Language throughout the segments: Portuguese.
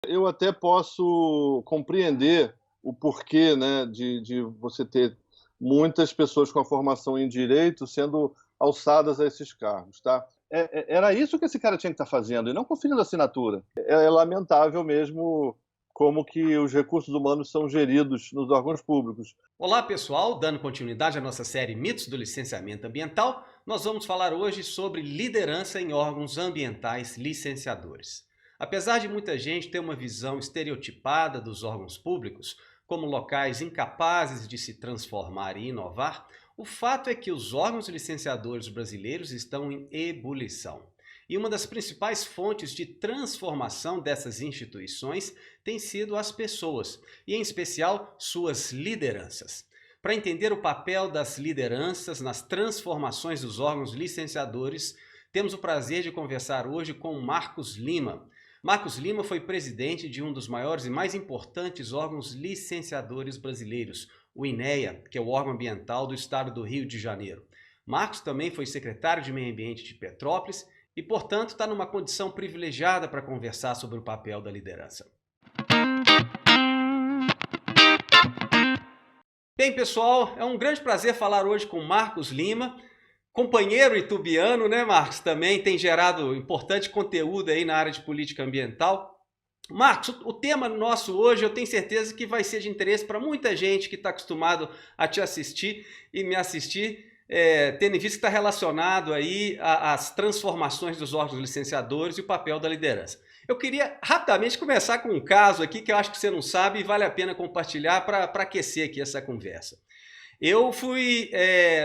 Eu até posso compreender o porquê, né, de você ter muitas pessoas com a formação em direito sendo alçadas a esses cargos, tá. Era isso que esse cara tinha que estar fazendo e não conferindo assinatura. É lamentável mesmo como que os recursos humanos são geridos nos órgãos públicos. Olá pessoal, dando continuidade à nossa série Mitos do Licenciamento Ambiental, nós vamos falar hoje sobre liderança em órgãos ambientais licenciadores. Apesar de muita gente ter uma visão estereotipada dos órgãos públicos, como locais incapazes de se transformar e inovar, o fato é que os órgãos licenciadores brasileiros estão em ebulição. E uma das principais fontes de transformação dessas instituições tem sido as pessoas, e em especial suas lideranças. Para entender o papel das lideranças nas transformações dos órgãos licenciadores, temos o prazer de conversar hoje com Marcos Lima. Marcos Lima foi presidente de um dos maiores e mais importantes órgãos licenciadores brasileiros, o INEA, que é o órgão ambiental do estado do Rio de Janeiro. Marcos também foi secretário de Meio Ambiente de Petrópolis e, portanto, está numa condição privilegiada para conversar sobre o papel da liderança. Bem, pessoal, é um grande prazer falar hoje com Marcos Lima, companheiro itubiano, né, Marcos? Também tem gerado importante conteúdo aí na área de política ambiental. Marcos, o tema nosso hoje eu tenho certeza que vai ser de interesse para muita gente que está acostumado a te assistir e me assistir, tendo em vista que está relacionado aí às transformações dos órgãos licenciadores e o papel da liderança. Eu queria rapidamente começar com um caso aqui que eu acho que você não sabe e vale a pena compartilhar para aquecer aqui essa conversa. Eu fui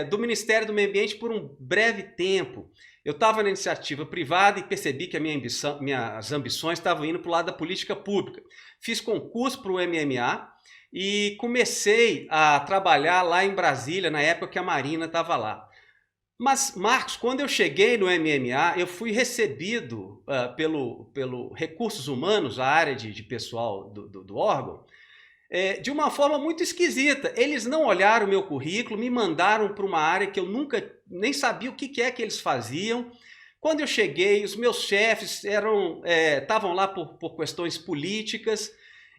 do Ministério do Meio Ambiente por um breve tempo. Eu estava na iniciativa privada e percebi que minhas ambições estavam indo para o lado da política pública. Fiz concurso para o MMA e comecei a trabalhar lá em Brasília, na época que a Marina estava lá. Mas, Marcos, quando eu cheguei no MMA, eu fui recebido pelo Recursos Humanos, a área de pessoal do órgão, de uma forma muito esquisita. Eles não olharam o meu currículo, me mandaram para uma área que eu nunca nem sabia o que é que eles faziam. Quando eu cheguei, os meus chefes estavam lá por questões políticas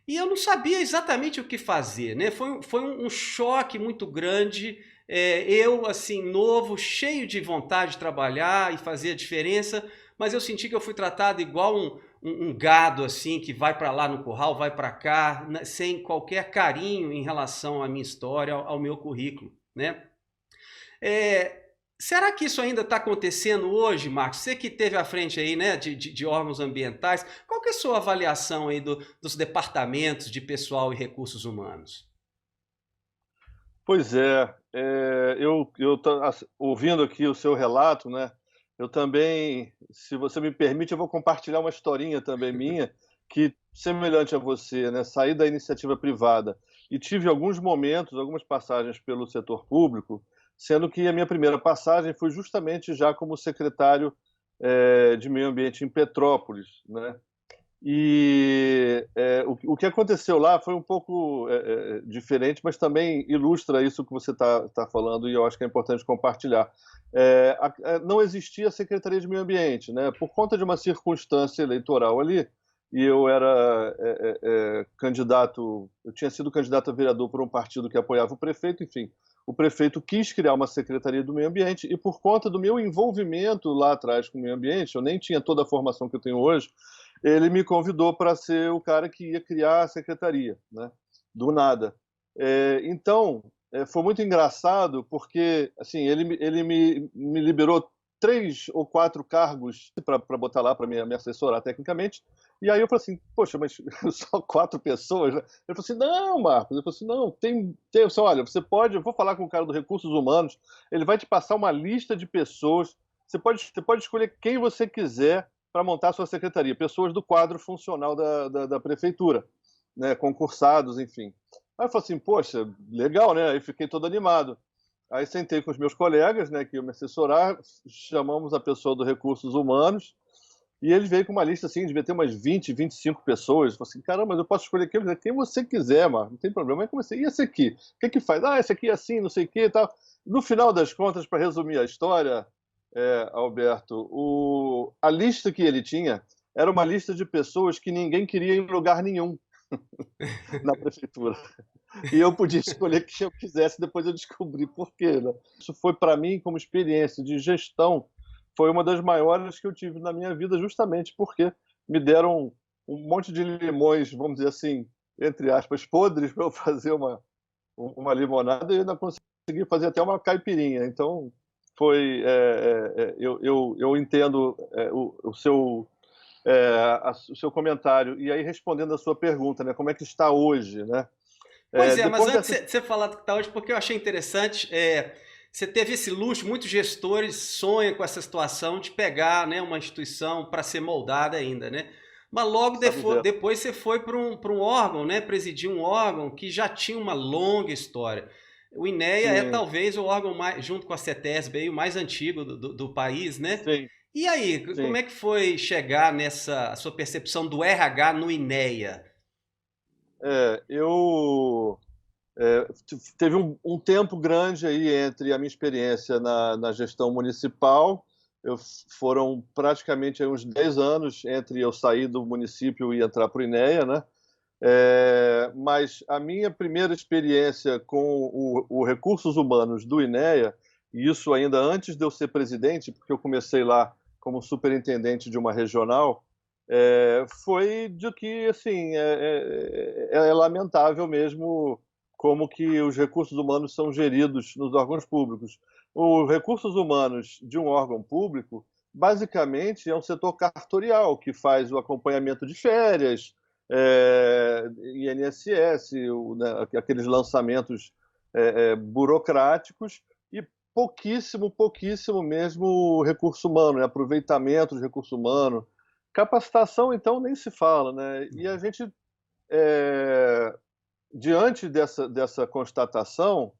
e eu não sabia exatamente o que fazer, né? Foi um choque muito grande. Eu, assim, novo, cheio de vontade de trabalhar e fazer a diferença, mas eu senti que eu fui tratado igual um gado assim que vai para lá no curral, vai para cá, sem qualquer carinho em relação à minha história, ao meu currículo, né? Será que isso ainda está acontecendo hoje, Marcos? Você que esteve à frente aí, né, de órgãos ambientais, qual que é a sua avaliação aí dos departamentos de pessoal e recursos humanos? Pois é, ouvindo aqui o seu relato, né, eu também, se você me permite, eu vou compartilhar uma historinha também minha, que semelhante a você, né, saí da iniciativa privada e tive alguns momentos, algumas passagens pelo setor público, sendo que a minha primeira passagem foi justamente já como secretário, de meio ambiente em Petrópolis, né. E o que aconteceu lá foi um pouco diferente, mas também ilustra isso que você está falando e eu acho que é importante compartilhar. Não existia Secretaria de Meio Ambiente, né? Por conta de uma circunstância eleitoral ali, e eu era candidato, eu tinha sido candidato a vereador por um partido que apoiava o prefeito, enfim. O prefeito quis criar uma Secretaria do Meio Ambiente e por conta do meu envolvimento lá atrás com o meio ambiente, eu nem tinha toda a formação que eu tenho hoje, ele me convidou para ser o cara que ia criar a secretaria, né? Do nada. Então, foi muito engraçado porque, assim, ele me liberou 3 ou 4 cargos para botar lá para me assessorar tecnicamente. E aí eu falei assim, poxa, mas só 4 pessoas, né? Ele falou assim, não, Marcos. Ele falou assim, não, olha, você pode, eu vou falar com o cara do Recursos Humanos, ele vai te passar uma lista de pessoas, você pode escolher quem você quiser para montar a sua secretaria, pessoas do quadro funcional da prefeitura, né, concursados, enfim. Aí eu falei assim, poxa, legal, né? Aí fiquei todo animado. Aí sentei com os meus colegas, né, que iam me assessorar, chamamos a pessoa do Recursos Humanos, e ele veio com uma lista assim, devia ter umas 20, 25 pessoas. Eu falei assim, caramba, mas eu posso escolher quem você quiser, mano, não tem problema. Aí comecei, e esse aqui? O que que faz? Ah, esse aqui é assim, não sei o que e tal. No final das contas, para resumir a história, Alberto, a lista que ele tinha era uma lista de pessoas que ninguém queria em lugar nenhum na prefeitura. E eu podia escolher quem eu quisesse, depois eu descobri por quê, né? Isso foi, para mim, como experiência de gestão, foi uma das maiores que eu tive na minha vida, justamente porque me deram um monte de limões, vamos dizer assim, entre aspas, podres, para eu fazer uma limonada e ainda consegui fazer até uma caipirinha. Então, foi. Eu entendo o seu comentário. E aí, respondendo a sua pergunta, né, como é que está hoje, né? Pois é, mas Depois antes dessa. de você falar do que está hoje, porque eu achei interessante, você teve esse luxo, muitos gestores sonham com essa situação de pegar, né, uma instituição para ser moldada ainda, né? Mas logo depois você foi para um órgão, né, presidir um órgão que já tinha uma longa história. O INEA é Sim, talvez o órgão mais, junto com a CETESB, aí, o mais antigo do país, né? sim, E aí, como sim. é que foi chegar nessa a sua percepção do RH no INEA? Eu teve um tempo grande aí entre a minha experiência na gestão municipal. Foram praticamente aí uns 10 anos entre eu sair do município e entrar para o INEA, né? Mas a minha primeira experiência com o Recursos Humanos do INEA, e isso ainda antes de eu ser presidente, porque eu comecei lá como superintendente de uma regional, foi de que assim é lamentável mesmo como que os recursos humanos são geridos nos órgãos públicos. Os recursos humanos de um órgão público, basicamente, é um setor cartorial que faz o acompanhamento de férias, INSS, né, aqueles lançamentos burocráticos e pouquíssimo mesmo recurso humano, né, aproveitamento de recurso humano. Capacitação, então, nem se fala, né? E a gente, diante dessa constatação,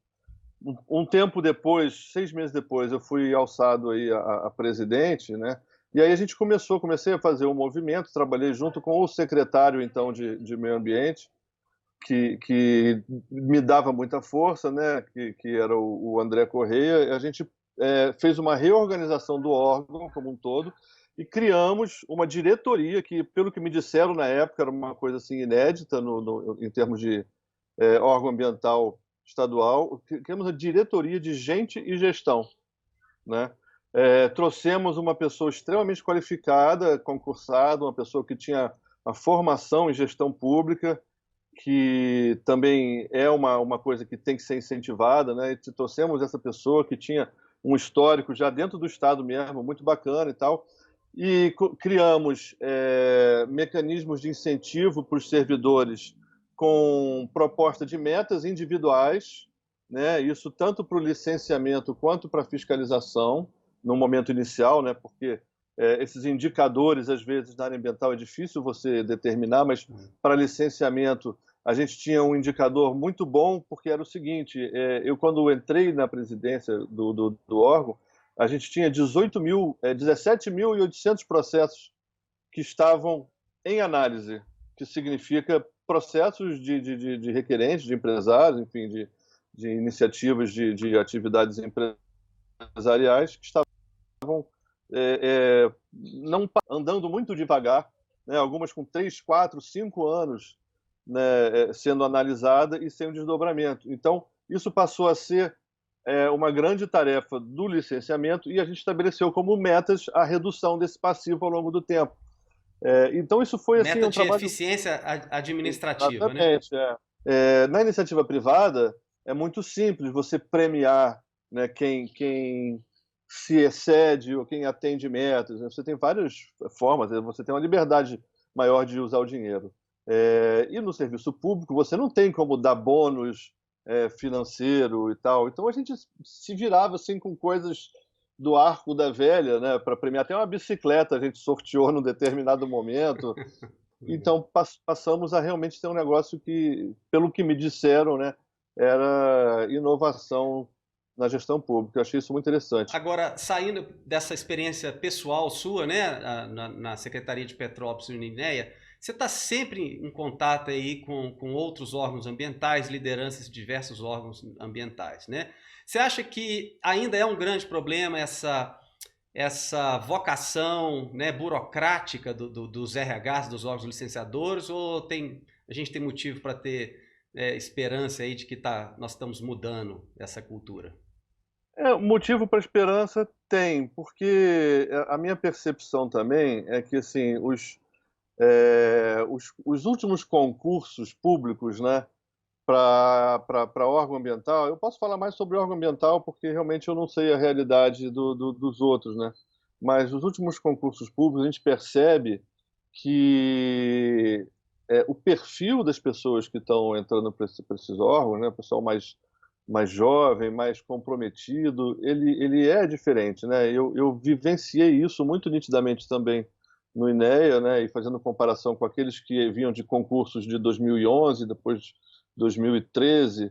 um tempo depois, 6 meses depois, eu fui alçado aí a presidente, né? E aí a gente comecei a fazer um movimento, trabalhei junto com o secretário, então, de Meio Ambiente, que me dava muita força, né? Que era o André Correia. A gente fez uma reorganização do órgão como um todo e criamos uma diretoria que, pelo que me disseram na época, era uma coisa assim inédita em termos de órgão ambiental estadual. Criamos a diretoria de gente e gestão, né? Trouxemos uma pessoa extremamente qualificada, concursada, uma pessoa que tinha uma formação em gestão pública, que também é uma coisa que tem que ser incentivada, né? E trouxemos essa pessoa que tinha um histórico já dentro do Estado mesmo, muito bacana e tal, e criamos mecanismos de incentivo para os servidores com proposta de metas individuais, né? Isso tanto para o licenciamento quanto para a fiscalização, no momento inicial, né? Porque esses indicadores, às vezes, na área ambiental é difícil você determinar, mas para licenciamento a gente tinha um indicador muito bom, porque era o seguinte, eu quando entrei na presidência do órgão, a gente tinha 17.800 processos que estavam em análise, que significa processos de requerentes, de empresários, enfim, de iniciativas de atividades empresariais que estavam não andando muito devagar, né, algumas com 3, 4, 5 anos, né, sendo analisada e sem um desdobramento. Então, isso passou a ser uma grande tarefa do licenciamento e a gente estabeleceu como metas a redução desse passivo ao longo do tempo. Então, isso foi assim Meta um de trabalho. eficiência administrativa, né? Exatamente. Na iniciativa privada, é muito simples você premiar, né, quem se excede ou quem atende metas. Né? Você tem várias formas, você tem uma liberdade maior de usar o dinheiro. E no serviço público, você não tem como dar bônus financeiro e tal. Então, a gente se virava assim, com coisas do arco da velha, né, para premiar. Até uma bicicleta a gente sorteou num determinado momento. Então, passamos a realmente ter um negócio que, pelo que me disseram, né, era inovação na gestão pública. Eu achei isso muito interessante. Agora, saindo dessa experiência pessoal sua, né, na Secretaria de Petrópolis e Uninéia, você está sempre em contato aí com outros órgãos ambientais, lideranças de diversos órgãos ambientais, né? Você acha que ainda é um grande problema essa vocação, né, burocrática dos RHs, dos órgãos licenciadores, ou a gente tem motivo para ter esperança aí de que nós estamos mudando essa cultura? Motivo para esperança tem, porque a minha percepção também é que assim, os últimos concursos públicos, né, para órgão ambiental, eu posso falar mais sobre órgão ambiental porque realmente eu não sei a realidade dos outros, né? Mas os últimos concursos públicos a gente percebe que o perfil das pessoas que estão entrando para esses órgãos, né, o pessoal mais jovem, mais comprometido, ele é diferente, né? Eu vivenciei isso muito nitidamente também no INEA, né? E fazendo comparação com aqueles que vinham de concursos de 2011, depois 2013,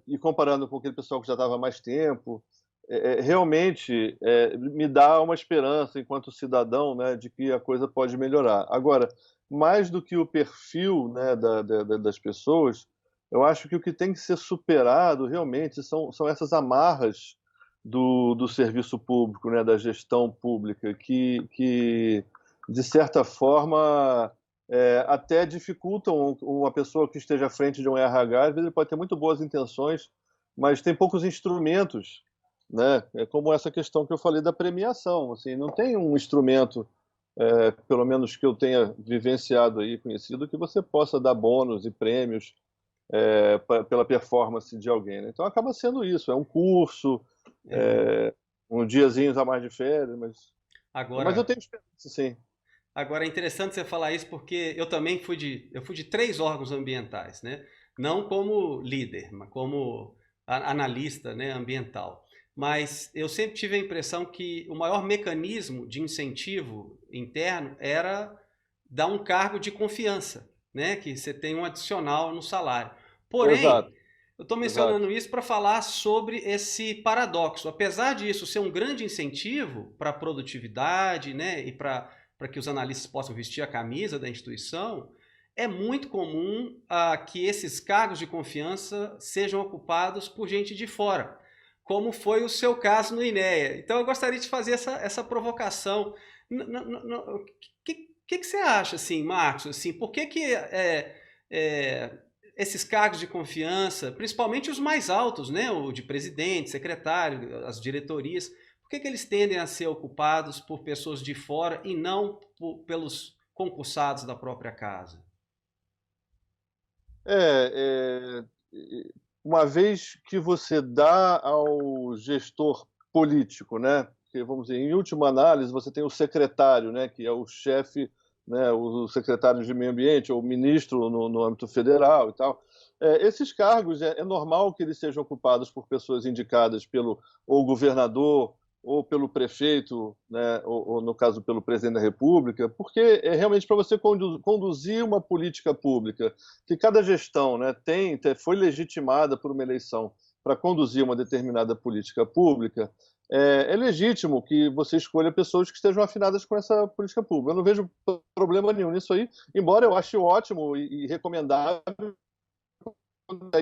e comparando com aquele pessoal que já estava há mais tempo, realmente me dá uma esperança, enquanto cidadão, né, de que a coisa pode melhorar. Agora, mais do que o perfil, né, das pessoas, eu acho que o que tem que ser superado realmente são essas amarras do serviço público, né, da gestão pública, que de certa forma até dificultam uma pessoa que esteja à frente de um RH. Às vezes ele pode ter muito boas intenções, mas tem poucos instrumentos, né? É como essa questão que eu falei da premiação. Assim, não tem um instrumento, pelo menos que eu tenha vivenciado aí, conhecido, que você possa dar bônus e prêmios pela performance de alguém, né? Então acaba sendo isso, é um curso, um diazinho a mais de férias, mas eu Agora, tenho esperança, sim. Agora é interessante você falar isso porque eu também fui de 3 órgãos ambientais, né? Não como líder, mas como analista, né, ambiental. Mas eu sempre tive a impressão que o maior mecanismo de incentivo interno era dar um cargo de confiança, né? Que você tem um adicional no salário. Porém, Exato, eu estou exato. mencionando isso para falar sobre esse paradoxo. Apesar disso ser um grande incentivo para a produtividade, né, e para que os analistas possam vestir a camisa da instituição, é muito comum que esses cargos de confiança sejam ocupados por gente de fora, como foi o seu caso no INEA. Então eu gostaria de fazer essa provocação. O que você acha, assim, Marcos? Assim, por que esses cargos de confiança, principalmente os mais altos, né, o de presidente, secretário, as diretorias, por que eles tendem a ser ocupados por pessoas de fora e não pelos concursados da própria casa? É, uma vez que você dá ao gestor político, né, que vamos dizer, em última análise, você tem o secretário, né, que é o chefe, né, o secretário de meio ambiente ou o ministro no âmbito federal e tal. Esses cargos é normal que eles sejam ocupados por pessoas indicadas pelo ou governador ou pelo prefeito, né, ou no caso pelo presidente da República, porque é realmente para você conduzir uma política pública que cada gestão, né, foi legitimada por uma eleição para conduzir uma determinada política pública. É legítimo que você escolha pessoas que estejam afinadas com essa política pública. Eu não vejo problema nenhum nisso aí, embora eu ache ótimo e recomendável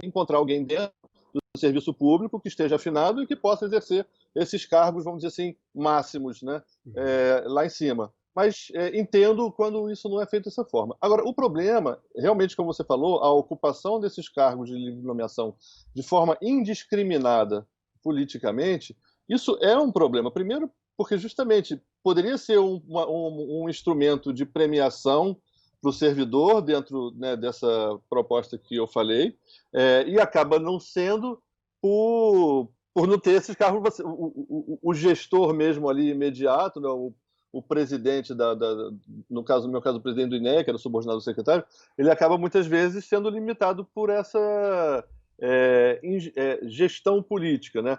encontrar alguém dentro do serviço público que esteja afinado e que possa exercer esses cargos, vamos dizer assim, máximos, né, lá em cima. Mas entendo quando isso não é feito dessa forma. Agora, o problema, realmente, como você falou, a ocupação desses cargos de livre nomeação de forma indiscriminada politicamente, isso é um problema. Primeiro, porque justamente poderia ser um instrumento de premiação para o servidor dentro, né, dessa proposta que eu falei, e acaba não sendo por não ter esses cargos. O gestor mesmo ali imediato, né, o presidente, no meu caso, o presidente do INEA, que era subordinado ao secretário, ele acaba muitas vezes sendo limitado por essa gestão política, né?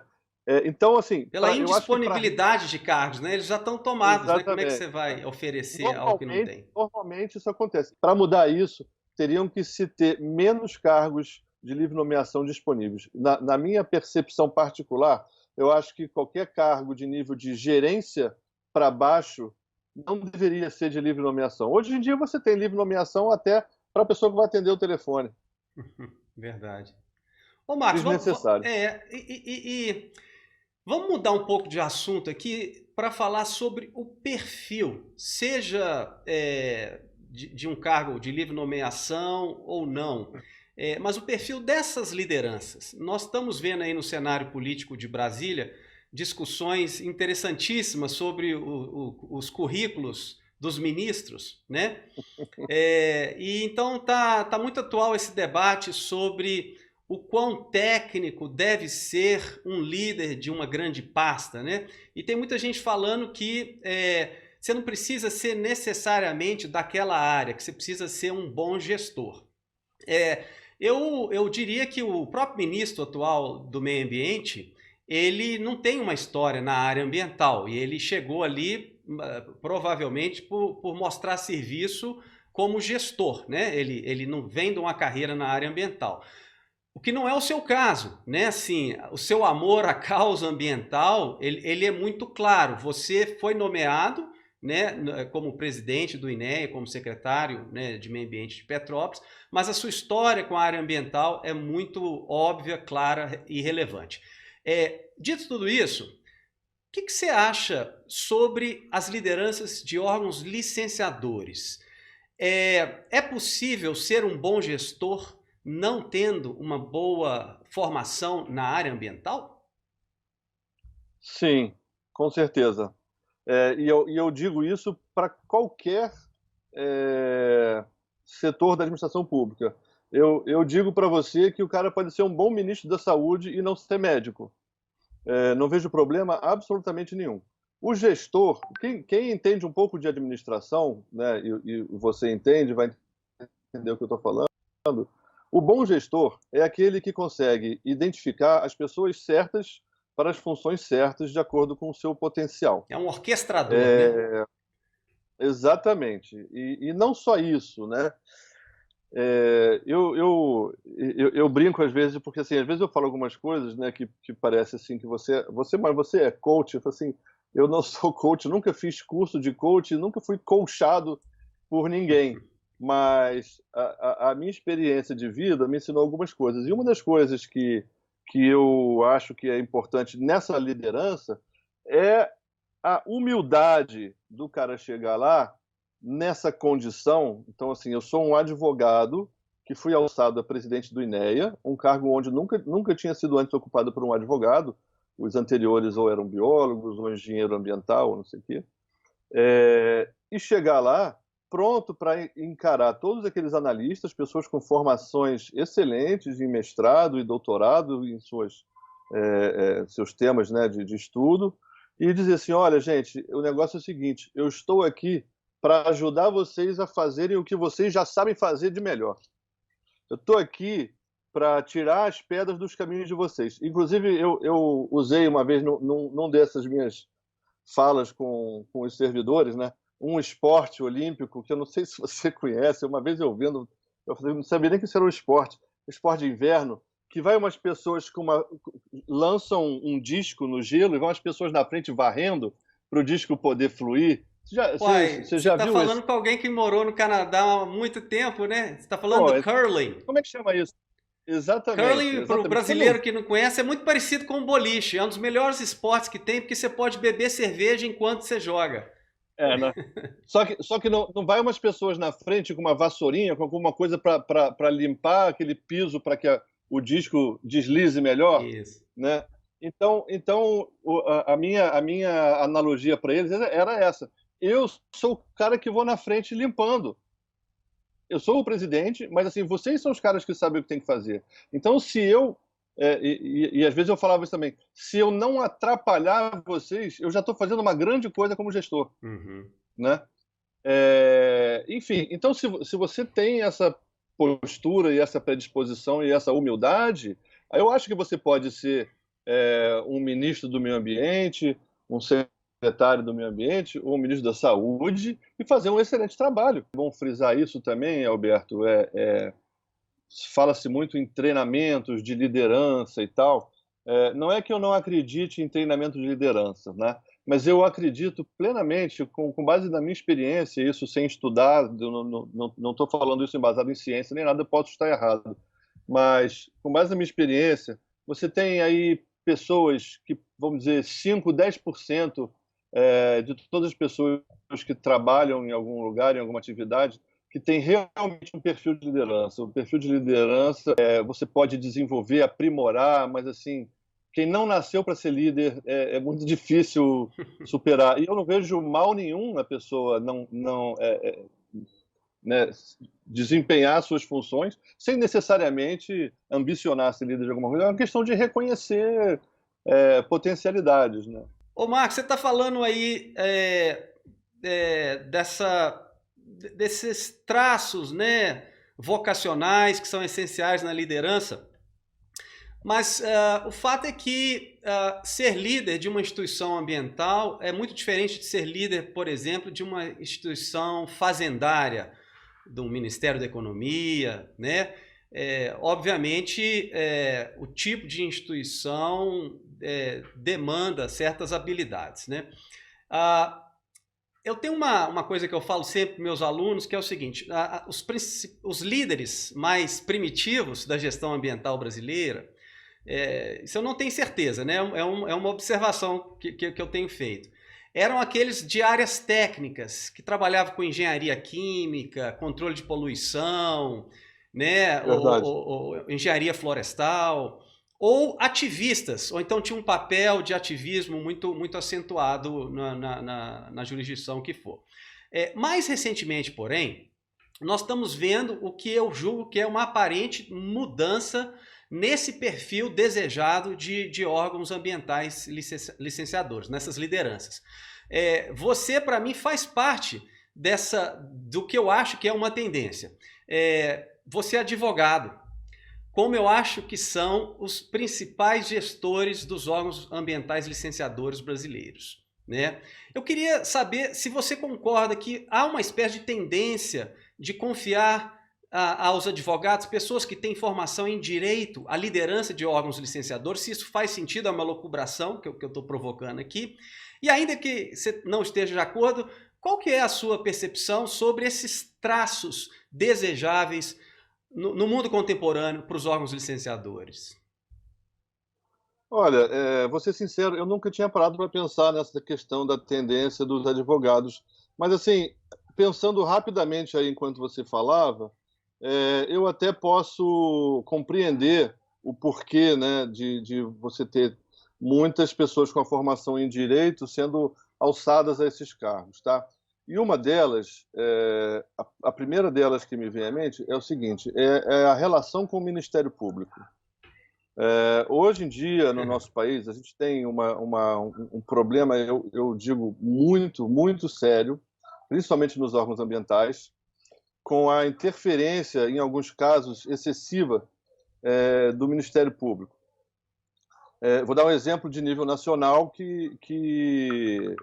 Então, assim, Pela eu acho que para... indisponibilidade de cargos, né? Eles já estão tomados, né? Como é que Exatamente. você vai oferecer algo que não Normalmente, tem? normalmente isso acontece. Para mudar isso, teriam que se ter menos cargos de livre nomeação disponíveis. Na minha percepção particular, eu acho que qualquer cargo de nível de gerência para baixo não deveria ser de livre nomeação. Hoje em dia você tem livre nomeação até para a pessoa que vai atender o telefone. Verdade. Ô, Marcos, Desnecessário. Vamos mudar um pouco de assunto aqui para falar sobre o perfil, seja de um cargo de livre nomeação ou não. Mas o perfil dessas lideranças. Nós estamos vendo aí no cenário político de Brasília discussões interessantíssimas sobre os currículos dos ministros, né? E então tá muito atual esse debate sobre o quão técnico deve ser um líder de uma grande pasta, né? E tem muita gente falando que você não precisa ser necessariamente daquela área, que você precisa ser um bom gestor. Eu diria que o próprio ministro atual do Meio Ambiente, ele não tem uma história na área ambiental e ele chegou ali provavelmente por mostrar serviço como gestor, né? Ele não vem de uma carreira na área ambiental. O que não é o seu caso, né? Assim, o seu amor à causa ambiental, ele é muito claro. Você foi nomeado, né, como presidente do INEA, como secretário, né, de Meio Ambiente de Petrópolis, mas a sua história com a área ambiental é muito óbvia, clara e relevante. Dito tudo isso, o que você acha sobre as lideranças de órgãos licenciadores? É possível ser um bom gestor não tendo uma boa formação na área ambiental? Sim, com certeza. E eu digo isso para qualquer setor da administração pública. Eu digo para você que o cara pode ser um bom ministro da Saúde e não ser médico. Não vejo problema absolutamente nenhum. O gestor, quem entende um pouco de administração, né, e você entende, vai entender o que eu estou falando, o bom gestor é aquele que consegue identificar as pessoas certas para as funções certas de acordo com o seu potencial. É um orquestrador, né? Exatamente. E não só isso, né? Eu brinco às vezes, porque assim, às vezes eu falo algumas coisas, né, que parece assim que mas você é coach. Eu falo assim, eu não sou coach, nunca fiz curso de coach, nunca fui coachado por ninguém, mas a minha experiência de vida me ensinou algumas coisas. E uma das coisas que eu acho que é importante nessa liderança é a humildade do cara chegar lá nessa condição. Então, assim, eu sou um advogado que fui alçado a presidente do INEA, um cargo onde nunca tinha sido antes ocupado por um advogado. Os anteriores ou eram biólogos, ou engenheiro ambiental, ou não sei o quê. E chegar lá pronto para encarar todos aqueles analistas, pessoas com formações excelentes em mestrado e doutorado em seus temas, né, de estudo, e dizer assim, olha, gente, o negócio é o seguinte, eu estou aqui para ajudar vocês a fazerem o que vocês já sabem fazer de melhor. Eu estou aqui para tirar as pedras dos caminhos de vocês. Inclusive, eu usei uma vez, num dessas minhas falas com os servidores, né, um esporte olímpico, que eu não sei se você conhece, uma vez eu vendo, eu não sabia nem que isso era um esporte de inverno, que vai umas pessoas lançam um disco no gelo e vão as pessoas na frente varrendo para o disco poder fluir. Você já está viu falando esse? com alguém que morou no Canadá há muito tempo, né? Você está falando Pô, do curling. como é que chama isso? Exatamente, Curling, para o exatamente. brasileiro que não conhece, é muito parecido com o boliche. É um dos melhores esportes que tem, porque você pode beber cerveja enquanto você joga. Né? Só que não vai umas pessoas na frente com uma vassourinha, com alguma coisa para limpar aquele piso para que o disco deslize melhor, Isso. né? Então a minha analogia para eles era essa. Eu sou o cara que vou na frente limpando. Eu sou o presidente, mas assim, vocês são os caras que sabem o que tem que fazer. Então, se eu às vezes eu falava isso também, se eu não atrapalhar vocês, eu já estou fazendo uma grande coisa como gestor, né? Enfim, então se você tem essa postura e essa predisposição e essa humildade, eu acho que você pode ser um ministro do meio ambiente, um secretário do meio ambiente ou um ministro da saúde e fazer um excelente trabalho. É bom frisar isso também, Alberto, fala-se muito em treinamentos de liderança e tal. Não é que eu não acredite em treinamento de liderança, né? Mas eu acredito plenamente, com base na minha experiência, isso sem estudar, não estou falando isso embasado em ciência nem nada, posso estar errado, mas com base na minha experiência, você tem aí pessoas que, vamos dizer, 5, 10% de todas as pessoas que trabalham em algum lugar, em alguma atividade, que tem realmente um perfil de liderança. O perfil de liderança você pode desenvolver, aprimorar, mas assim, quem não nasceu para ser líder é muito difícil superar. E eu não vejo mal nenhum na pessoa né, desempenhar suas funções sem necessariamente ambicionar ser líder de alguma coisa. É uma questão de reconhecer potencialidades, né? Ô, Marcos, você está falando aí desses traços, né, vocacionais que são essenciais na liderança, mas o fato é que ser líder de uma instituição ambiental é muito diferente de ser líder, por exemplo, de uma instituição fazendária, do Ministério da Economia, né? Obviamente, o tipo de instituição demanda certas habilidades, né? Eu tenho uma coisa que eu falo sempre para meus alunos, que é o seguinte: os líderes mais primitivos da gestão ambiental brasileira, isso eu não tenho certeza, né? É uma observação que eu tenho feito. Eram aqueles de áreas técnicas, que trabalhavam com engenharia química, controle de poluição, né? ou engenharia florestal, ou ativistas, ou então tinha um papel de ativismo muito, muito acentuado na jurisdição que for. Mais recentemente, porém, nós estamos vendo o que eu julgo que é uma aparente mudança nesse perfil desejado de órgãos ambientais licenciadores, nessas lideranças. Você, para mim, faz parte do que eu acho que é uma tendência. Você é advogado, como eu acho que são os principais gestores dos órgãos ambientais licenciadores brasileiros, né? Eu queria saber se você concorda que há uma espécie de tendência de confiar aos advogados, pessoas que têm formação em direito, a liderança de órgãos licenciadores, se isso faz sentido, é uma locubração que eu estou provocando aqui. E ainda que você não esteja de acordo, qual que é a sua percepção sobre esses traços desejáveis no mundo contemporâneo para os órgãos licenciadores? Olha, vou ser sincero, eu nunca tinha parado para pensar nessa questão da tendência dos advogados. Mas, assim, pensando rapidamente aí enquanto você falava, eu até posso compreender o porquê, né, de você ter muitas pessoas com a formação em direito sendo alçadas a esses cargos, tá? E uma delas, a primeira delas que me vem à mente é o seguinte, é a relação com o Ministério Público. Hoje em dia, no nosso país, a gente tem um problema, eu digo, muito, muito sério, principalmente nos órgãos ambientais, com a interferência, em alguns casos, excessiva do Ministério Público. Vou dar um exemplo de nível nacional que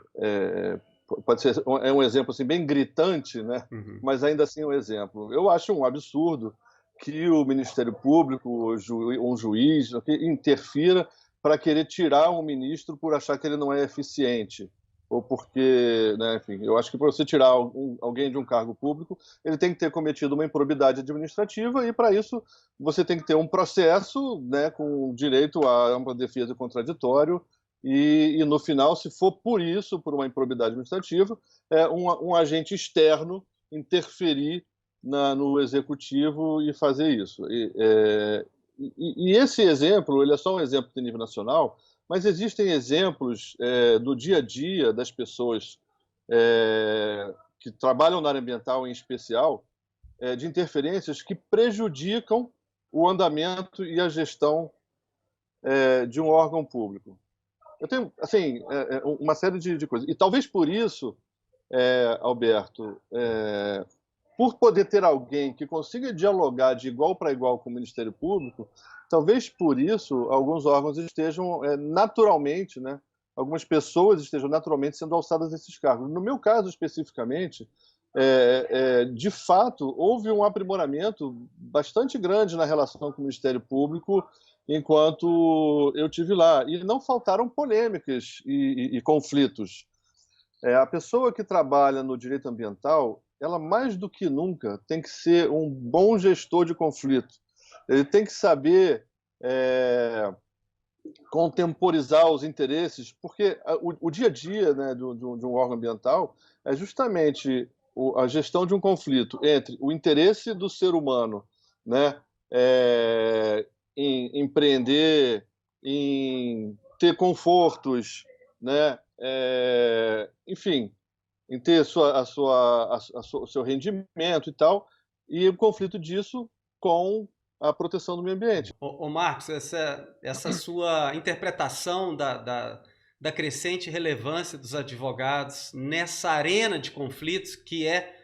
pode ser um exemplo assim, bem gritante, né? Uhum. Mas ainda assim é um exemplo. Eu acho um absurdo que o Ministério Público, um juiz, interfira para querer tirar um ministro por achar que ele não é eficiente. Ou porque, né, enfim, eu acho que para você tirar alguém de um cargo público, ele tem que ter cometido uma improbidade administrativa e, para isso, você tem que ter um processo, né, com direito a ampla defesa e contraditório e, no final, se for por isso, por uma improbidade administrativa, um agente externo interferir no executivo e fazer isso. E esse exemplo, ele é só um exemplo de nível nacional, mas existem exemplos do dia a dia das pessoas que trabalham na área ambiental em especial, de interferências que prejudicam o andamento e a gestão de um órgão público. Eu tenho, assim, uma série de coisas. E talvez por isso, Alberto, por poder ter alguém que consiga dialogar de igual para igual com o Ministério Público, talvez por isso alguns órgãos estejam naturalmente, né, algumas pessoas estejam naturalmente sendo alçadas a esses cargos. No meu caso, especificamente, de fato, houve um aprimoramento bastante grande na relação com o Ministério Público enquanto eu tive lá. E não faltaram polêmicas e conflitos. A pessoa que trabalha no direito ambiental, ela mais do que nunca tem que ser um bom gestor de conflito. Ele tem que saber contemporizar os interesses, porque o dia a dia, né, de um órgão ambiental é justamente a gestão de um conflito entre o interesse do ser humano, né, em empreender, em ter confortos, né, enfim, em ter o seu rendimento e tal, e o conflito disso com a proteção do meio ambiente. Ô Marcos, essa sua interpretação da crescente relevância dos advogados nessa arena de conflitos, que é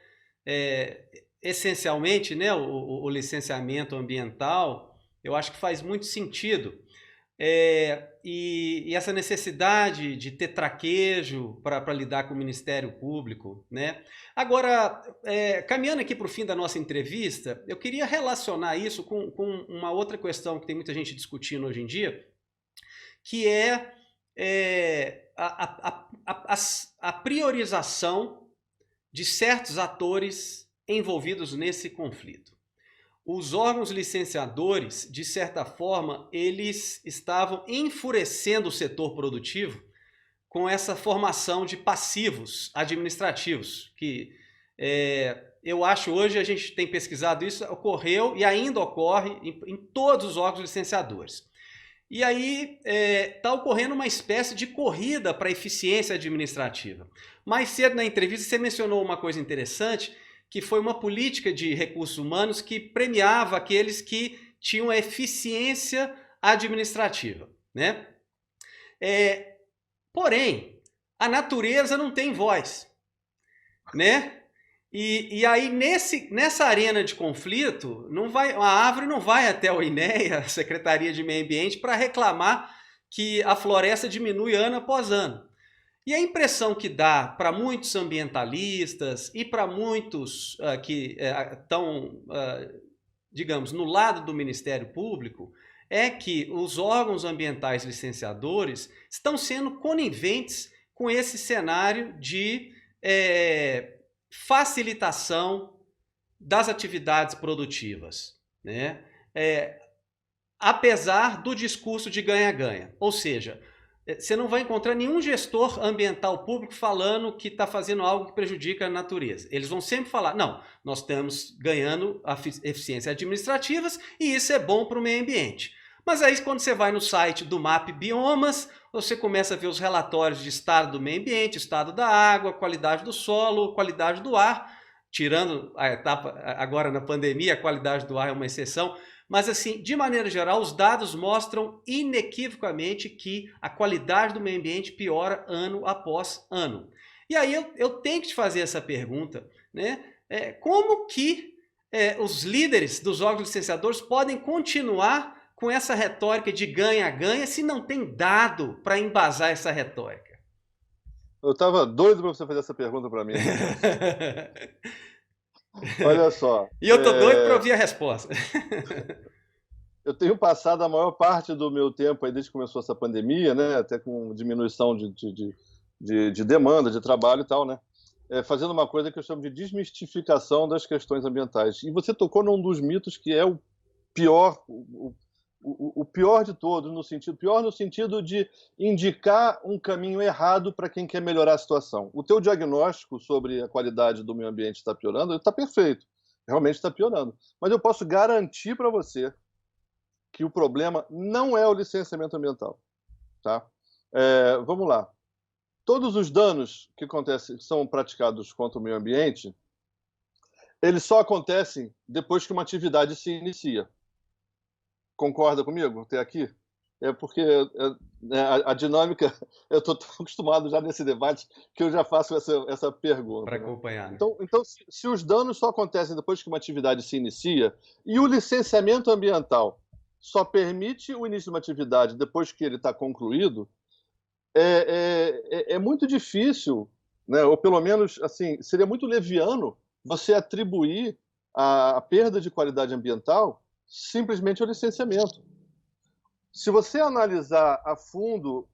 essencialmente, né, o licenciamento ambiental, eu acho que faz muito sentido. E essa necessidade de ter traquejo para lidar com o Ministério Público, né? Agora, caminhando aqui para o fim da nossa entrevista, eu queria relacionar isso com uma outra questão que tem muita gente discutindo hoje em dia, que a priorização de certos atores envolvidos nesse conflito. Os órgãos licenciadores, de certa forma, eles estavam enfurecendo o setor produtivo com essa formação de passivos administrativos, que eu acho hoje, a gente tem pesquisado isso, ocorreu e ainda ocorre em todos os órgãos licenciadores. E aí está ocorrendo uma espécie de corrida para a eficiência administrativa. Mais cedo na entrevista você mencionou uma coisa interessante, que foi uma política de recursos humanos que premiava aqueles que tinham eficiência administrativa, né? Porém, a natureza não tem voz, né? E aí, nessa arena de conflito, a árvore não vai até o INEA, a Secretaria de Meio Ambiente, para reclamar que a floresta diminui ano após ano. E a impressão que dá para muitos ambientalistas e para muitos que estão, digamos, no lado do Ministério Público, é que os órgãos ambientais licenciadores estão sendo coniventes com esse cenário de facilitação das atividades produtivas, né? Apesar do discurso de ganha-ganha. Ou seja, você não vai encontrar nenhum gestor ambiental público falando que está fazendo algo que prejudica a natureza. Eles vão sempre falar, não, nós estamos ganhando eficiências administrativas e isso é bom para o meio ambiente. Mas aí quando você vai no site do MAP Biomas, você começa a ver os relatórios de estado do meio ambiente, estado da água, qualidade do solo, qualidade do ar, tirando a etapa agora na pandemia, a qualidade do ar é uma exceção. Mas, assim, de maneira geral, os dados mostram inequivocamente que a qualidade do meio ambiente piora ano após ano. E aí eu tenho que te fazer essa pergunta, né? Como que os líderes dos órgãos licenciadores podem continuar com essa retórica de ganha-ganha se não tem dado para embasar essa retórica? Eu estava doido para você fazer essa pergunta para mim. Olha só. E eu estou doido para ouvir a resposta. Eu tenho passado a maior parte do meu tempo, aí, desde que começou essa pandemia, né, até com diminuição de demanda, de trabalho e tal, né, fazendo uma coisa que eu chamo de desmistificação das questões ambientais. E você tocou num dos mitos que é o pior, o pior de todos, no sentido de indicar um caminho errado para quem quer melhorar a situação. O teu diagnóstico sobre a qualidade do meio ambiente está piorando, está perfeito, realmente está piorando. Mas eu posso garantir para você que o problema não é o licenciamento ambiental, tá? Vamos lá. Todos os danos que são praticados contra o meio ambiente, eles só acontecem depois que uma atividade se inicia. Concorda comigo até aqui? Porque a dinâmica, eu estou tão acostumado já nesse debate que eu já faço essa pergunta. Para acompanhar. Né? Então se os danos só acontecem depois que uma atividade se inicia, e o licenciamento ambiental só permite o início de uma atividade depois que ele está concluído, é muito difícil, né? Ou pelo menos assim, seria muito leviano você atribuir a perda de qualidade ambiental simplesmente ao licenciamento. Se você analisar a fundo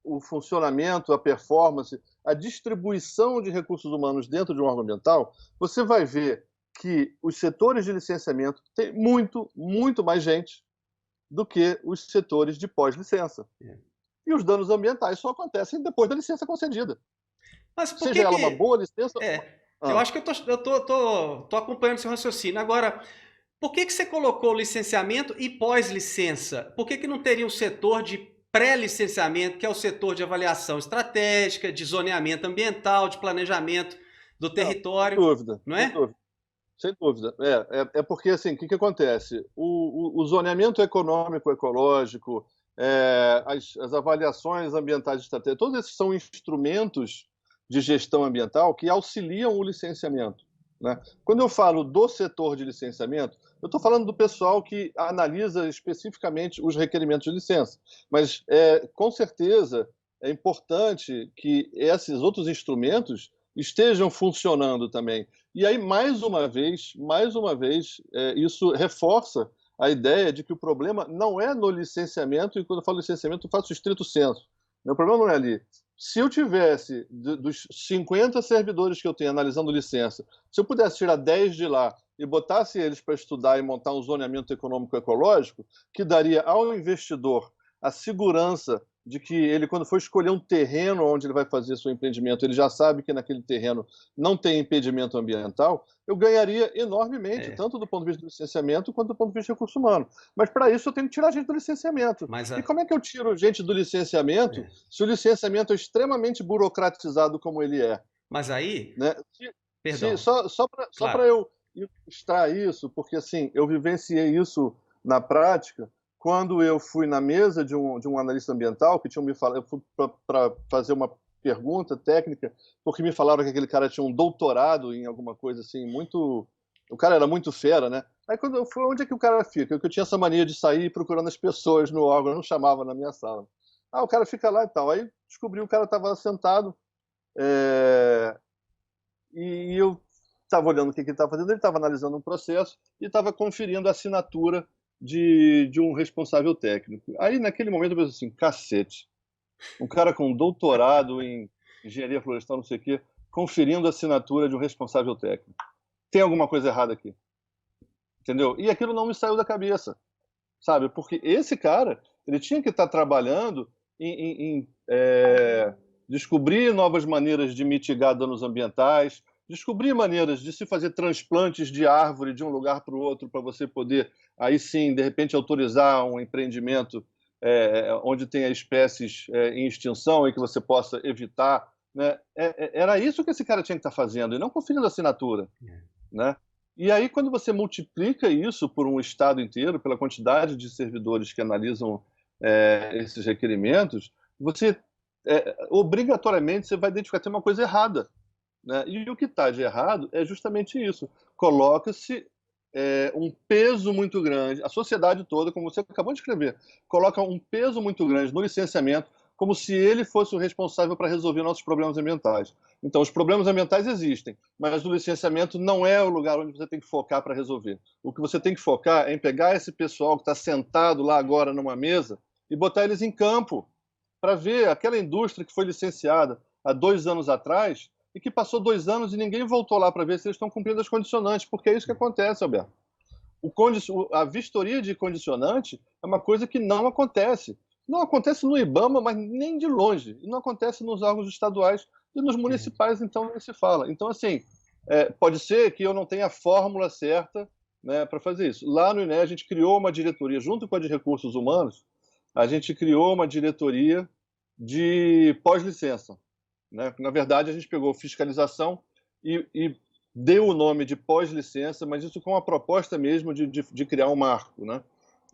o funcionamento, a performance, a distribuição de recursos humanos dentro de um órgão ambiental, você vai ver que os setores de licenciamento têm muito mais gente do que os setores de pós-licença. E os danos ambientais só acontecem depois da licença concedida. Mas por Seja que ela uma que... boa licença... Eu acho que tô acompanhando seu raciocínio. Agora, por que você colocou licenciamento e pós-licença? Por que não teria um setor de pré-licenciamento, que é o setor de avaliação estratégica, de zoneamento ambiental, de planejamento do território, sem dúvida, não sem é? dúvida. Sem dúvida. É porque, assim, o que acontece? O zoneamento econômico, ecológico, as avaliações ambientais estratégicas, todos esses são instrumentos de gestão ambiental que auxiliam o licenciamento, né? Quando eu falo do setor de licenciamento, eu estou falando do pessoal que analisa especificamente os requerimentos de licença. Mas, com certeza, é importante que esses outros instrumentos estejam funcionando também. E aí, mais uma vez, isso reforça a ideia de que o problema não é no licenciamento, e quando eu falo licenciamento, eu faço estrito senso. Meu problema não é ali. Se eu tivesse, dos 50 servidores que eu tenho analisando licença, se eu pudesse tirar 10 de lá e botasse eles para estudar e montar um zoneamento econômico-ecológico, que daria ao investidor a segurança de que ele, quando for escolher um terreno onde ele vai fazer seu empreendimento, ele já sabe que naquele terreno não tem impedimento ambiental, eu ganharia enormemente, tanto do ponto de vista do licenciamento quanto do ponto de vista de recurso humano. Mas para isso eu tenho que tirar gente do licenciamento. E como é que eu tiro gente do licenciamento se o licenciamento é extremamente burocratizado como ele é? Mas aí... Né? Perdão. Só para eu ilustrar isso, porque assim, eu vivenciei isso na prática, quando eu fui na mesa de um analista ambiental, que tinham me falado, eu fui para fazer uma pergunta técnica, porque me falaram que aquele cara tinha um doutorado em alguma coisa assim, muito... O cara era muito fera, né? Aí quando eu fui, onde é que o cara fica? Eu tinha essa mania de sair procurando as pessoas no órgão, eu não chamava na minha sala. O cara fica lá e tal. Aí descobri que o cara estava sentado, e eu estava olhando o que ele estava fazendo, ele estava analisando um processo e estava conferindo a assinatura de um responsável técnico. Aí, naquele momento, eu pensei assim, cacete, um cara com doutorado em engenharia florestal, não sei o quê, conferindo a assinatura de um responsável técnico. Tem alguma coisa errada aqui. Entendeu? E aquilo não me saiu da cabeça, sabe? Porque esse cara, ele tinha que estar trabalhando em descobrir novas maneiras de mitigar danos ambientais, descobrir maneiras de se fazer transplantes de árvore de um lugar para o outro, para você poder, aí sim, de repente, autorizar um empreendimento onde tenha espécies em extinção e que você possa evitar, né? Era isso que esse cara tinha que estar fazendo, e não conferindo assinatura, né? E aí, quando você multiplica isso por um estado inteiro, pela quantidade de servidores que analisam esses requerimentos, você obrigatoriamente você vai identificar que tem uma coisa errada, né? E o que está de errado é justamente isso. Coloca-se um peso muito grande, a sociedade toda, como você acabou de escrever, coloca um peso muito grande no licenciamento, como se ele fosse o responsável para resolver nossos problemas ambientais. Então, os problemas ambientais existem, mas o licenciamento não é o lugar onde você tem que focar para resolver. O que você tem que focar é em pegar esse pessoal que está sentado lá agora numa mesa e botar eles em campo, para ver aquela indústria que foi licenciada há 2 anos atrás e que passou 2 anos e ninguém voltou lá para ver se eles estão cumprindo as condicionantes, porque é isso que acontece, Alberto. A vistoria de condicionante é uma coisa que não acontece. Não acontece no IBAMA, mas nem de longe. E não acontece nos órgãos estaduais e nos municipais, então, nem se fala. Então, assim, pode ser que eu não tenha a fórmula certa, né, para fazer isso. Lá no INE, a gente criou uma diretoria, junto com a de recursos humanos, a gente criou uma diretoria de pós-licença, né? Na verdade, a gente pegou fiscalização e deu o nome de pós-licença, mas isso com a proposta mesmo de criar um marco, né?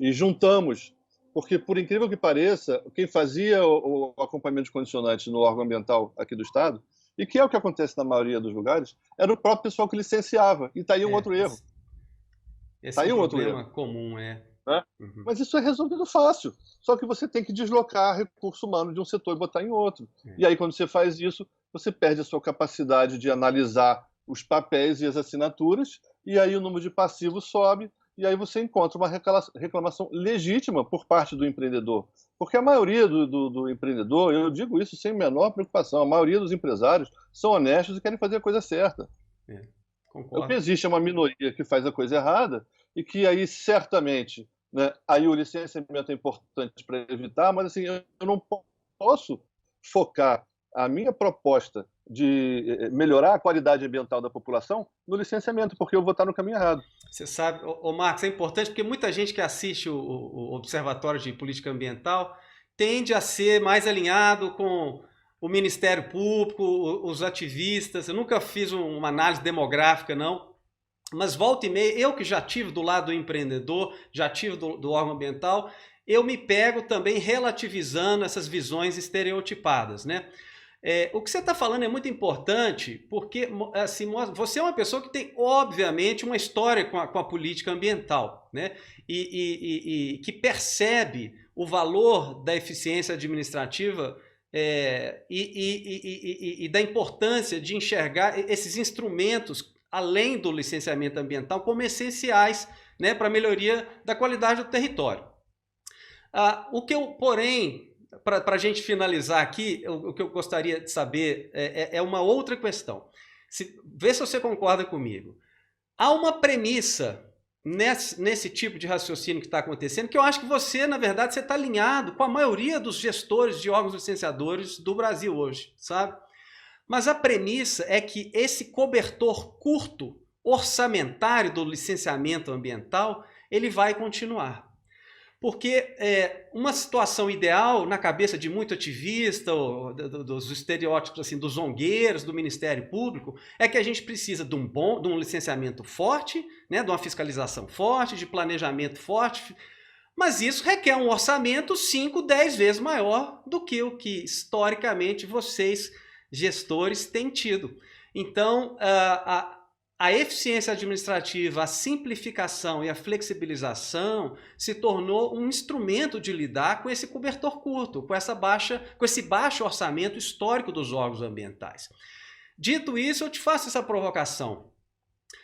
E juntamos, porque, por incrível que pareça, quem fazia o acompanhamento de condicionantes no órgão ambiental aqui do Estado, e que é o que acontece na maioria dos lugares, era o próprio pessoal que licenciava. E está aí um outro erro. Esse é um problema comum, né? Mas isso é resolvido fácil. Só que você tem que deslocar recurso humano de um setor e botar em outro. E aí, quando você faz isso, você perde a sua capacidade de analisar os papéis e as assinaturas, e aí o número de passivos sobe, e aí você encontra uma reclamação legítima por parte do empreendedor. Porque a maioria do empreendedor, eu digo isso sem menor preocupação, a maioria dos empresários são honestos e querem fazer a coisa certa. Concordo. O que existe é uma minoria que faz a coisa errada, e que aí certamente né? Aí o licenciamento é importante para evitar, mas assim, eu não posso focar a minha proposta de melhorar a qualidade ambiental da população no licenciamento, porque eu vou estar no caminho errado. Você sabe, Marcos, é importante porque muita gente que assiste o Observatório de Política Ambiental tende a ser mais alinhado com o Ministério Público, os ativistas. Eu nunca fiz uma análise demográfica, não. Mas volta e meia, eu que já tive do lado do empreendedor, já tive do órgão ambiental, eu me pego também relativizando essas visões estereotipadas, né? O que você está falando é muito importante, porque assim, você é uma pessoa que tem, obviamente, uma história com a política ambiental, né? E que percebe o valor da eficiência administrativa e da importância de enxergar esses instrumentos, além do licenciamento ambiental, como essenciais, né, para a melhoria da qualidade do território. O que eu, porém, para a gente finalizar aqui, o que eu gostaria de saber é uma outra questão. Vê se você concorda comigo. Há uma premissa nesse tipo de raciocínio que está acontecendo, que eu acho que você, na verdade, você está alinhado com a maioria dos gestores de órgãos licenciadores do Brasil hoje, sabe? Mas a premissa é que esse cobertor curto orçamentário do licenciamento ambiental, ele vai continuar. Porque uma situação ideal na cabeça de muito ativista, dos estereótipos assim, dos zongueiros, do Ministério Público, é que a gente precisa de um licenciamento forte, né, de uma fiscalização forte, de planejamento forte, mas isso requer um orçamento 5, 10 vezes maior do que o que historicamente vocês, gestores, têm tido. Então, a eficiência administrativa, a simplificação e a flexibilização se tornou um instrumento de lidar com esse cobertor curto, com esse baixo orçamento histórico dos órgãos ambientais. Dito isso, eu te faço essa provocação.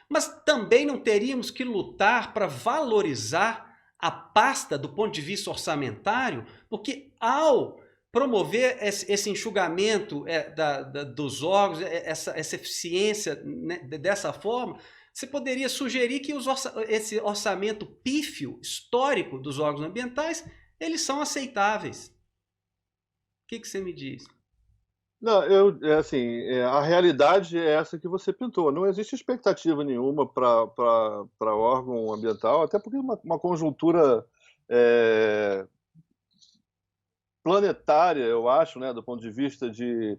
Mas também não teríamos que lutar para valorizar a pasta do ponto de vista orçamentário, porque ao promover esse enxugamento dos órgãos, essa eficiência, né, dessa forma, você poderia sugerir que esse orçamento pífio, histórico dos órgãos ambientais, eles são aceitáveis. O que você me diz? Não, assim, a realidade é essa que você pintou. Não existe expectativa nenhuma para órgão ambiental, até porque uma conjuntura planetária, eu acho, né, do ponto de vista de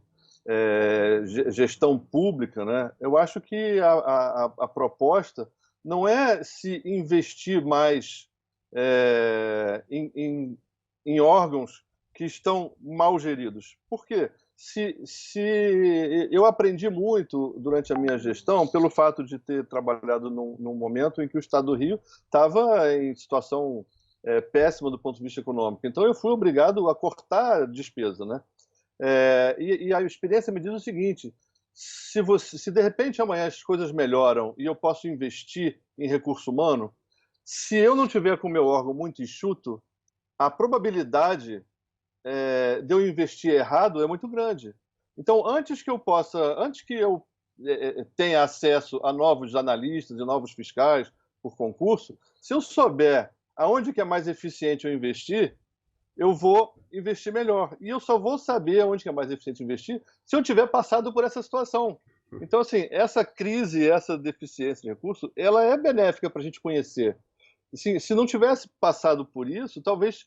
gestão pública, né, eu acho que a proposta não é se investir mais em órgãos que estão mal geridos. Por quê? Se eu aprendi muito durante a minha gestão pelo fato de ter trabalhado num momento em que o Estado do Rio estava em situação péssima do ponto de vista econômico. Então eu fui obrigado a cortar despesa, né? E a experiência me diz o seguinte: se de repente amanhã as coisas melhoram e eu posso investir em recurso humano, se eu não tiver com o meu órgão muito enxuto, a probabilidade de eu investir errado é muito grande. Então, antes que eu tenha acesso a novos analistas e novos fiscais por concurso, se eu souber aonde que é mais eficiente eu investir, eu vou investir melhor. E eu só vou saber aonde que é mais eficiente investir se eu tiver passado por essa situação. Então, assim, essa crise, essa deficiência de recurso, ela é benéfica para a gente conhecer. Assim, se não tivesse passado por isso, talvez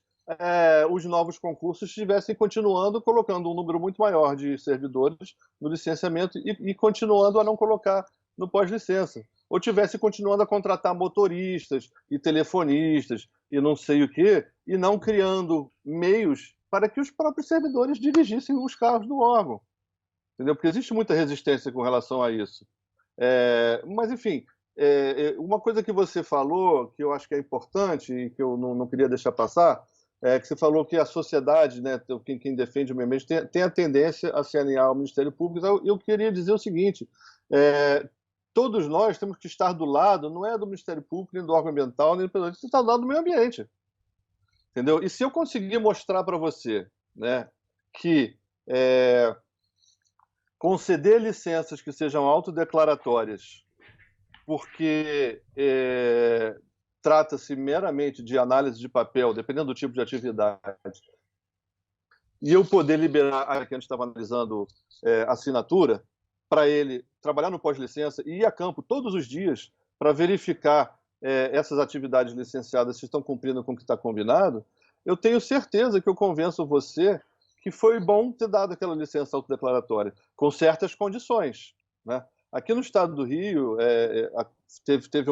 os novos concursos estivessem continuando colocando um número muito maior de servidores no licenciamento e continuando a não colocar no pós-licença. Ou tivesse continuando a contratar motoristas e telefonistas e não sei o quê, e não criando meios para que os próprios servidores dirigissem os carros do órgão. Entendeu? Porque existe muita resistência com relação a isso. Mas, enfim, uma coisa que você falou, que eu acho que é importante e que eu não queria deixar passar, que você falou que a sociedade, né, quem defende o meio ambiente, tem a tendência a se alinhar ao Ministério Público. Eu queria dizer o seguinte: todos nós temos que estar do lado, não é do Ministério Público, nem do órgão ambiental, nem do presidente, você está do lado do meio ambiente. Entendeu? E se eu conseguir mostrar para você, né, que conceder licenças que sejam autodeclaratórias, porque trata-se meramente de análise de papel, dependendo do tipo de atividade, e eu poder liberar a área que a gente estava analisando assinatura, para ele trabalhar no pós-licença e ir a campo todos os dias para verificar essas atividades licenciadas se estão cumprindo com o que está combinado, eu tenho certeza que eu convenço você que foi bom ter dado aquela licença autodeclaratória, com certas condições, né? Aqui no estado do Rio, teve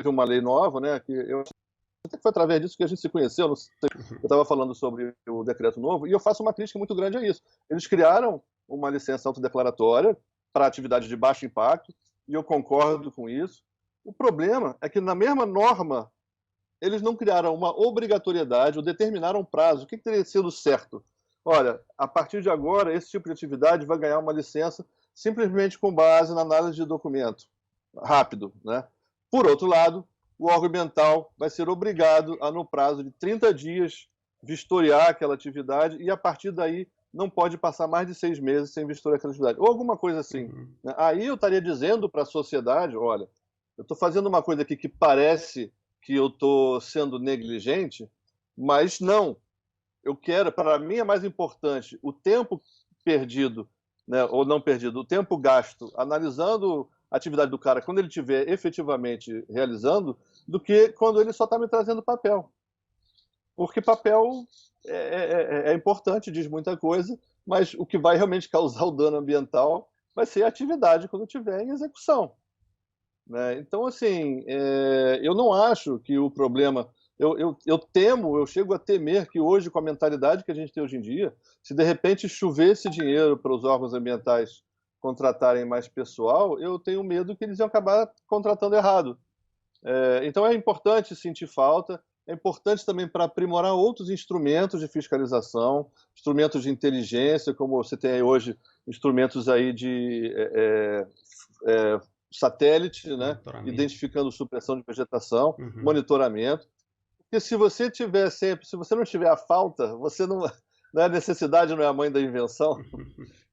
uma lei nova, né, que eu acho que foi através disso que a gente se conheceu, não sei, eu estava falando sobre o decreto novo, e eu faço uma crítica muito grande a isso. Eles criaram uma licença autodeclaratória para atividade de baixo impacto, e eu concordo com isso. O problema é que, na mesma norma, eles não criaram uma obrigatoriedade ou determinaram um prazo. O que teria sido certo? Olha, a partir de agora, esse tipo de atividade vai ganhar uma licença simplesmente com base na análise de documento, rápido, né? Por outro lado, o órgão ambiental vai ser obrigado a, no prazo de 30 dias, vistoriar aquela atividade e, a partir daí, não pode passar mais de 6 meses sem vistoriar aquela atividade. Ou alguma coisa assim. Né? Aí eu estaria dizendo para a sociedade, olha, eu estou fazendo uma coisa aqui que parece que eu estou sendo negligente, mas não. Eu quero, para mim é mais importante o tempo perdido, né, ou não perdido, o tempo gasto analisando a atividade do cara quando ele estiver efetivamente realizando, do que quando ele só está me trazendo papel. Porque papel é importante, diz muita coisa, mas o que vai realmente causar o dano ambiental vai ser a atividade quando estiver em execução. Né? Então, assim, eu não acho que o problema... Eu temo, eu chego a temer que hoje, com a mentalidade que a gente tem hoje em dia, se de repente chovesse dinheiro para os órgãos ambientais contratarem mais pessoal, eu tenho medo que eles iam acabar contratando errado. Então é importante sentir falta, é importante também para aprimorar outros instrumentos de fiscalização, instrumentos de inteligência, como você tem aí hoje, instrumentos aí de satélite, né? Identificando supressão de vegetação, monitoramento. Porque se você não tiver a falta, você não a necessidade não é a mãe da invenção.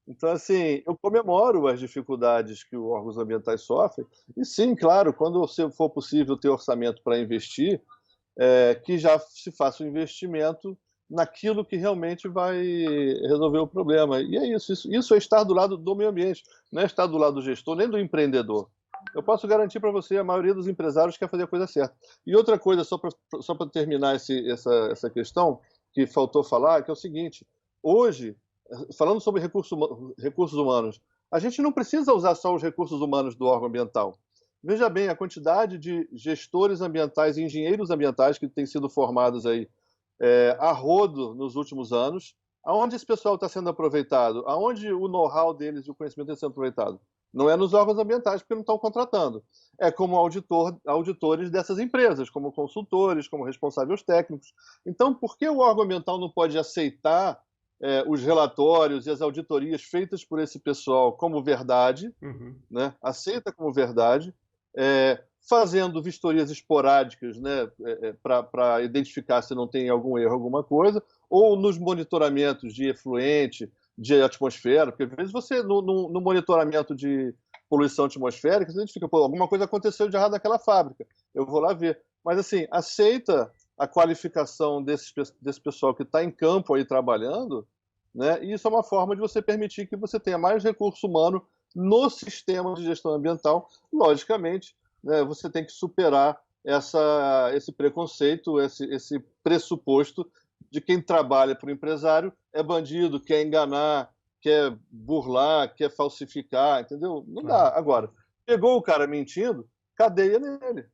Então, assim, eu comemoro as dificuldades que os órgãos ambientais sofrem, e sim, claro, quando for possível ter orçamento para investir, que já se faça um investimento naquilo que realmente vai resolver o problema. E é isso é estar do lado do meio ambiente, não é estar do lado do gestor, nem do empreendedor. Eu posso garantir para você, a maioria dos empresários quer fazer a coisa certa. E outra coisa, só para terminar essa questão, que faltou falar, que é o seguinte, hoje, falando sobre recursos humanos, a gente não precisa usar só os recursos humanos do órgão ambiental. Veja bem a quantidade de gestores ambientais e engenheiros ambientais que têm sido formados aí a rodo nos últimos anos. Aonde esse pessoal está sendo aproveitado? Aonde o know-how deles e o conhecimento está sendo aproveitado? Não é nos órgãos ambientais, porque não estão contratando. É como auditores dessas empresas, como consultores, como responsáveis técnicos. Então, por que o órgão ambiental não pode aceitar os relatórios e as auditorias feitas por esse pessoal como verdade, né? Aceita como verdade, fazendo vistorias esporádicas, né? Para identificar se não tem algum erro, alguma coisa, ou nos monitoramentos de efluente, de atmosfera, porque às vezes você, no monitoramento de poluição atmosférica, você identifica, pô, alguma coisa aconteceu de errado naquela fábrica, eu vou lá ver. Mas, assim, aceita a qualificação desse pessoal que está em campo aí trabalhando, né? E isso é uma forma de você permitir que você tenha mais recurso humano no sistema de gestão ambiental. Logicamente, né, você tem que superar esse preconceito, esse pressuposto de quem trabalha para o empresário é bandido, quer enganar, quer burlar, quer falsificar, entendeu? Não dá. Agora, pegou o cara mentindo, cadeia nele.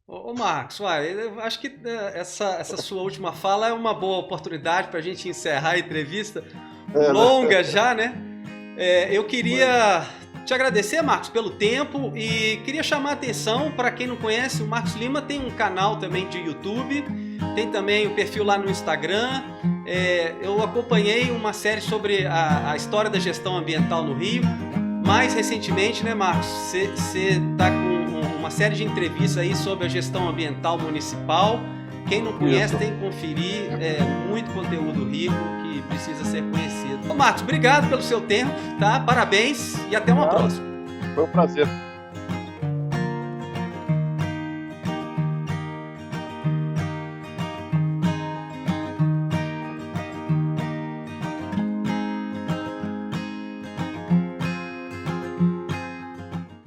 Ô Marcos, eu acho que essa sua última fala é uma boa oportunidade para a gente encerrar a entrevista. Longa já, né? Eu queria te agradecer, Marcos, pelo tempo e queria chamar a atenção para quem não conhece, o Marcos Lima tem um canal também de YouTube, tem também o perfil lá no Instagram. Eu acompanhei uma série sobre a história da gestão ambiental no Rio. Mais recentemente, né, Marcos, você está com uma série de entrevistas aí sobre a gestão ambiental municipal. Quem não conhece tem que conferir, muito conteúdo rico que precisa ser conhecido. Ô, Marcos, obrigado pelo seu tempo, tá? Parabéns e até uma próxima. Foi um prazer.